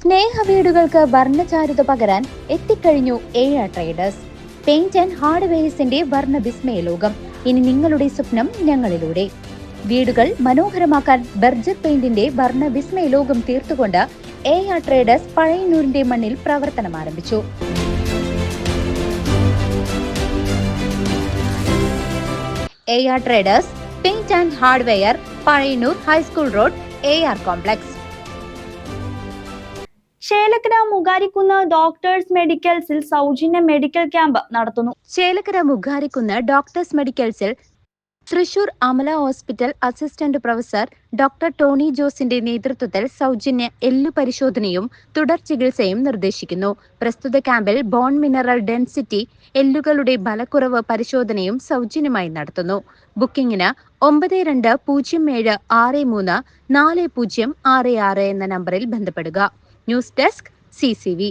സ്നേഹവീടുകൾക്ക് വർണ്ണചാരുത പകരാൻ എത്തിക്കഴിഞ്ഞു എ.ആർ traders. Paint and ഹാർഡ്വെയർസിന്റെ വർണ്ണ വിസ്മയ ലോകം. ഇനി നിങ്ങളുടെ സ്വപ്നം ഞങ്ങളിലൂടെ. വീടുകൾ മനോഹരമാക്കാൻ ബർജർ പെയിന്റിന്റെ വർണ്ണ വിസ്മയ ലോകം തീർത്തുകൊണ്ട് എ.ആർ ട്രേഡേഴ്സ് പഴയന്നൂരിന്റെ മണ്ണിൽ പ്രവർത്തനം ആരംഭിച്ചു. A R traders paint and hardware, Pazhayannur high school road, A R complex. Chelakkara Mugarikkunnu doctors മെഡിക്കൽസിൽ സൗജന്യ മെഡിക്കൽ ക്യാമ്പ് നടത്തുന്നു. ചേലക്കര മുഗാരിക്കുന്ന് ഡോക്ടേഴ്സ് മെഡിക്കൽസിൽ Thrissur Amala hospital assistant professor doctor Tony ജോസിന്റെ നേതൃത്വത്തിൽ സൗജന്യ എല്ലു പരിശോധനയും തുടർ ചികിത്സയും നിർദ്ദേശിക്കുന്നു. പ്രസ്തുത ക്യാമ്പിൽ ബോൺ മിനറൽ ഡെൻസിറ്റി, എല്ലുകളുടെ ബലക്കുറവ് പരിശോധനയും സൗജന്യമായി നടത്തുന്നു. ബുക്കിംഗിന് 9207634066 എന്ന നമ്പറിൽ ബന്ധപ്പെടുക. News desk CCV.